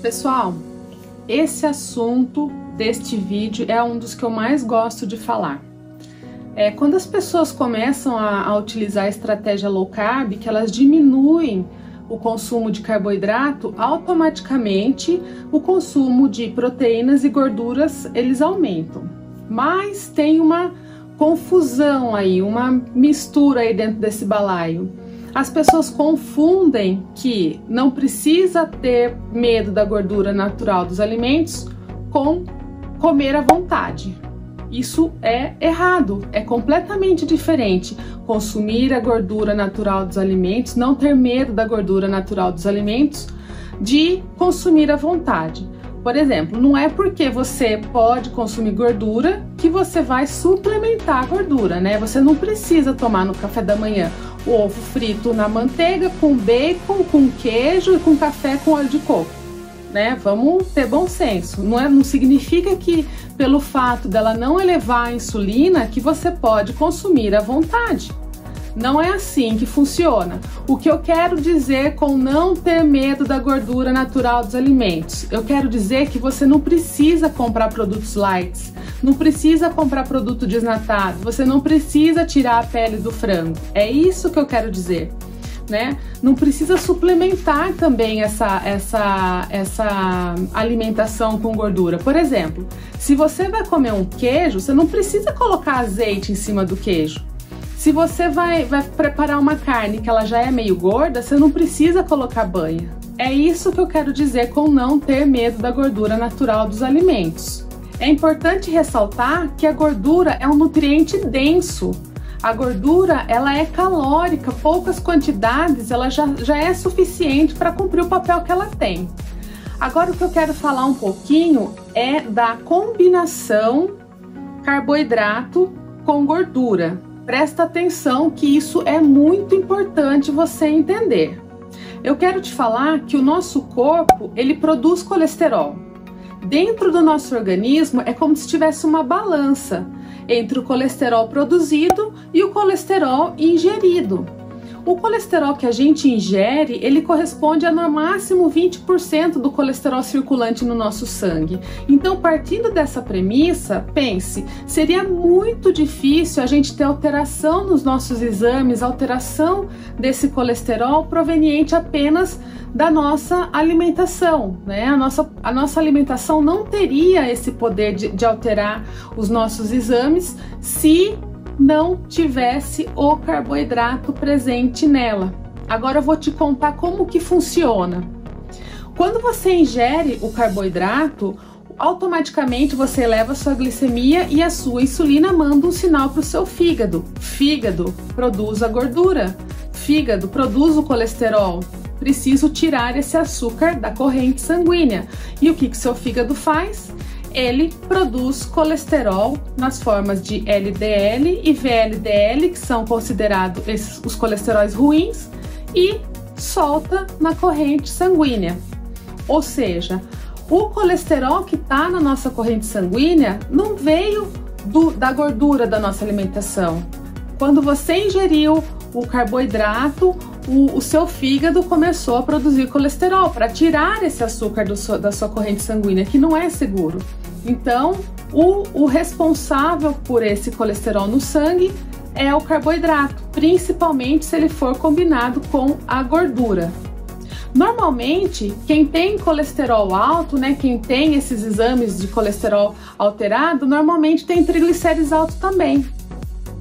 Pessoal, esse assunto deste vídeo é um dos que eu mais gosto de falar. Quando as pessoas começam a utilizar a estratégia low carb, que elas diminuem o consumo de carboidrato, automaticamente o consumo de proteínas e gorduras eles aumentam. Mas tem uma confusão aí, uma mistura aí dentro desse balaio. As pessoas confundem que não precisa ter medo da gordura natural dos alimentos com comer à vontade. Isso é errado, é completamente diferente. Consumir a gordura natural dos alimentos, não ter medo da gordura natural dos alimentos, de consumir à vontade. Por exemplo, não é porque você pode consumir gordura que você vai suplementar a gordura, né? Você não precisa tomar no café da manhã o ovo frito na manteiga, com bacon, com queijo e com café com óleo de coco, né? Vamos ter bom senso. Não significa que pelo fato dela não elevar a insulina que você pode consumir à vontade. Não é assim que funciona. O que eu quero dizer com não ter medo da gordura natural dos alimentos? Eu quero dizer que você não precisa comprar produtos light, não precisa comprar produto desnatado, você não precisa tirar a pele do frango. É isso que eu quero dizer, né? Não precisa suplementar também essa alimentação com gordura. Por exemplo, se você vai comer um queijo, você não precisa colocar azeite em cima do queijo. Se você vai preparar uma carne que ela já é meio gorda, você não precisa colocar banha. É isso que eu quero dizer com não ter medo da gordura natural dos alimentos. É importante ressaltar que a gordura é um nutriente denso. A gordura, ela é calórica, poucas quantidades, ela já é suficiente para cumprir o papel que ela tem. Agora o que eu quero falar um pouquinho é da combinação carboidrato com gordura. Presta atenção que isso é muito importante você entender. Eu quero te falar que o nosso corpo, ele produz colesterol. Dentro do nosso organismo é como se tivesse uma balança entre o colesterol produzido e o colesterol ingerido. O colesterol que a gente ingere, ele corresponde a no máximo 20% do colesterol circulante no nosso sangue. Então, partindo dessa premissa, pense, seria muito difícil a gente ter alteração nos nossos exames, alteração desse colesterol proveniente apenas da nossa alimentação, né? A nossa alimentação não teria esse poder de alterar os nossos exames se não tivesse o carboidrato presente nela. Agora eu vou te contar como que funciona. Quando você ingere o carboidrato, automaticamente você eleva a sua glicemia e a sua insulina manda um sinal para o seu fígado. Fígado produz a gordura, fígado produz o colesterol. Preciso tirar esse açúcar da corrente sanguínea. E o que seu fígado faz? Ele produz colesterol nas formas de LDL e VLDL, que são considerados os colesteróis ruins, e solta na corrente sanguínea. Ou seja, o colesterol que está na nossa corrente sanguínea não veio da gordura da nossa alimentação. Quando você ingeriu o carboidrato, o seu fígado começou a produzir colesterol para tirar esse açúcar da sua corrente sanguínea, que não é seguro. Então, o responsável por esse colesterol no sangue é o carboidrato, principalmente se ele for combinado com a gordura. Normalmente, quem tem colesterol alto, né, quem tem esses exames de colesterol alterado, normalmente tem triglicérides altos também.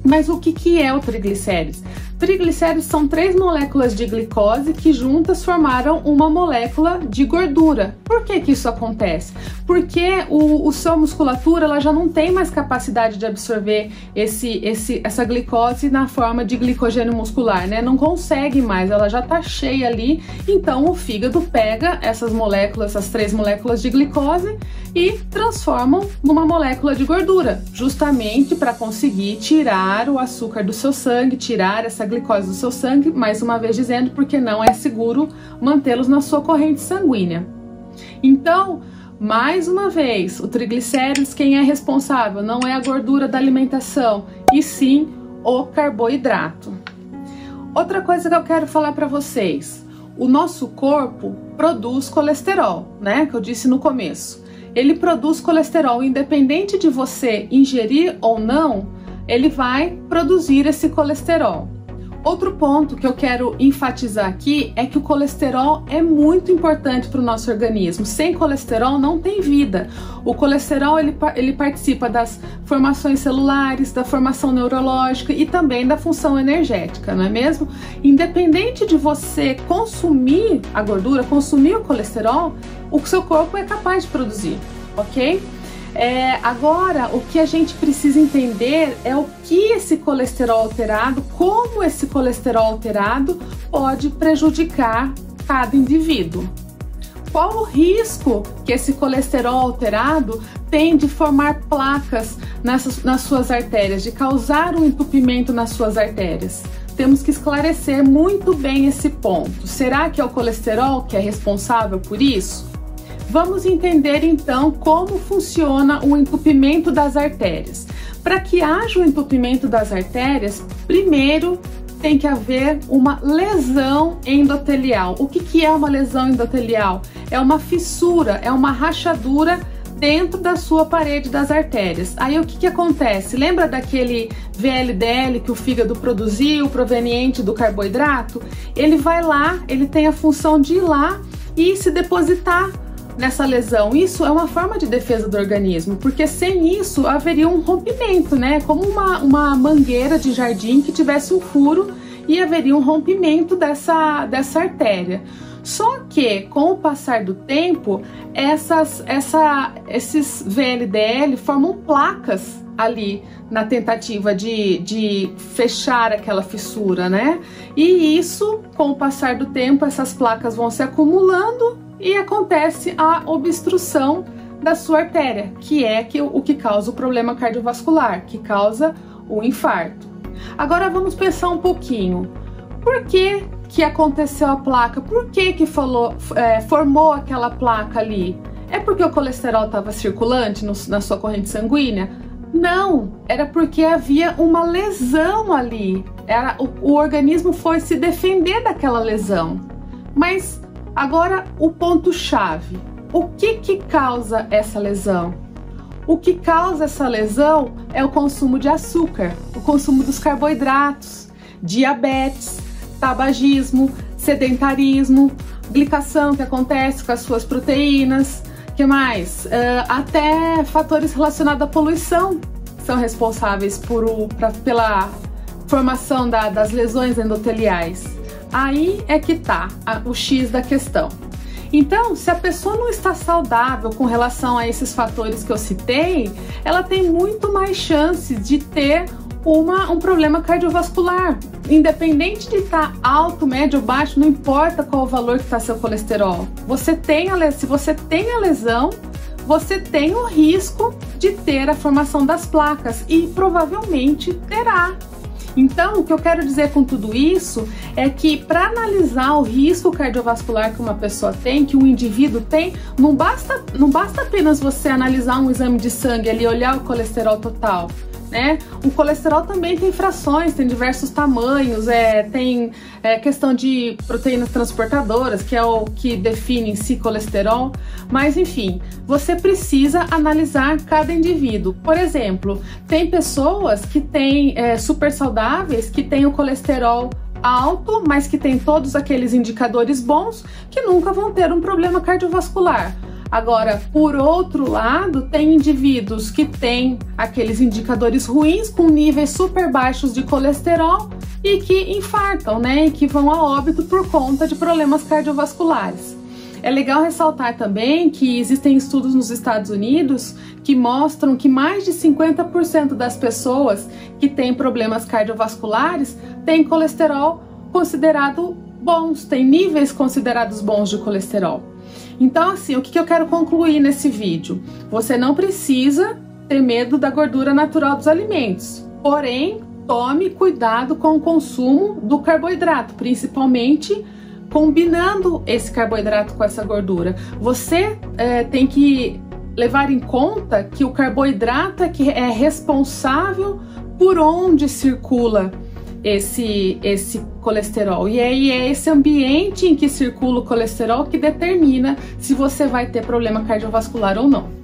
Mas o que é o triglicérides? Triglicéridos são 3 moléculas de glicose que juntas formaram uma molécula de gordura. Por que isso acontece? Porque a sua musculatura ela já não tem mais capacidade de absorver essa glicose na forma de glicogênio muscular, né? Não consegue mais, ela já está cheia ali. Então o fígado pega essas moléculas, essas 3 moléculas de glicose e transformam numa molécula de gordura, justamente para conseguir tirar o açúcar do seu sangue, tirar essa glicose do seu sangue, mais uma vez dizendo, porque não é seguro mantê-los na sua corrente sanguínea. Então, mais uma vez, o triglicérides, quem é responsável? Não é a gordura da alimentação, e sim o carboidrato. Outra coisa que eu quero falar para vocês, o nosso corpo produz colesterol, né? Que eu disse no começo. Ele produz colesterol, independente de você ingerir ou não, ele vai produzir esse colesterol. Outro ponto que eu quero enfatizar aqui é que o colesterol é muito importante para o nosso organismo. Sem colesterol não tem vida. O colesterol ele participa das formações celulares, da formação neurológica e também da função energética, não é mesmo? Independente de você consumir a gordura, consumir o colesterol, o seu corpo é capaz de produzir, ok? Agora, o que a gente precisa entender é o que esse colesterol alterado, como esse colesterol alterado pode prejudicar cada indivíduo. Qual o risco que esse colesterol alterado tem de formar placas nas suas artérias, de causar um entupimento nas suas artérias? Temos que esclarecer muito bem esse ponto. Será que é o colesterol que é responsável por isso? Vamos entender então como funciona o entupimento das artérias. Para que haja o entupimento das artérias, primeiro tem que haver uma lesão endotelial. O que é uma lesão endotelial? É uma fissura, é uma rachadura dentro da sua parede das artérias. Aí o que acontece? Lembra daquele VLDL que o fígado produziu, proveniente do carboidrato? Ele vai lá, ele tem a função de ir lá e se depositar nessa lesão. Isso é uma forma de defesa do organismo, porque sem isso haveria um rompimento, né? Como uma mangueira de jardim que tivesse um furo e haveria um rompimento dessa artéria. Só que com o passar do tempo, esses VLDL formam placas ali na tentativa de fechar aquela fissura, né? E isso, com o passar do tempo, essas placas vão se acumulando e acontece a obstrução da sua artéria, que é o que causa o problema cardiovascular, que causa o infarto. Agora vamos pensar um pouquinho. Por que aconteceu a placa? Por que formou aquela placa ali? É porque o colesterol estava circulante na sua corrente sanguínea? Não, era porque havia uma lesão ali. O organismo foi se defender daquela lesão. Mas agora o ponto-chave. O que causa essa lesão? O que causa essa lesão é o consumo de açúcar, o consumo dos carboidratos, diabetes, tabagismo, sedentarismo, glicação que acontece com as suas proteínas, que mais? Até fatores relacionados à poluição são responsáveis pela formação das lesões endoteliais. Aí é que tá o X da questão. Então, se a pessoa não está saudável com relação a esses fatores que eu citei, ela tem muito mais chances de ter um problema cardiovascular. Independente de estar alto, médio ou baixo, não importa qual o valor que está seu colesterol. Se você tem a lesão, você tem o risco de ter a formação das placas e provavelmente terá. Então, o que eu quero dizer com tudo isso é que para analisar o risco cardiovascular que uma pessoa tem, que um indivíduo tem, não basta apenas você analisar um exame de sangue ali, olhar o colesterol total, né? O colesterol também tem frações, tem diversos tamanhos, tem questão de proteínas transportadoras, que é o que define em si colesterol, mas enfim, você precisa analisar cada indivíduo. Por exemplo, tem pessoas que têm super saudáveis, que têm o colesterol alto, mas que têm todos aqueles indicadores bons, que nunca vão ter um problema cardiovascular. Agora, por outro lado, tem indivíduos que têm aqueles indicadores ruins com níveis super baixos de colesterol e que infartam, né? E que vão a óbito por conta de problemas cardiovasculares. É legal ressaltar também que existem estudos nos Estados Unidos que mostram que mais de 50% das pessoas que têm problemas cardiovasculares têm colesterol considerado bons, têm níveis considerados bons de colesterol. Então, assim, o que eu quero concluir nesse vídeo? Você não precisa ter medo da gordura natural dos alimentos, porém, tome cuidado com o consumo do carboidrato, principalmente combinando esse carboidrato com essa gordura. Você tem que levar em conta que o carboidrato é responsável por onde circula esse colesterol. E aí é esse ambiente em que circula o colesterol que determina se você vai ter problema cardiovascular ou não.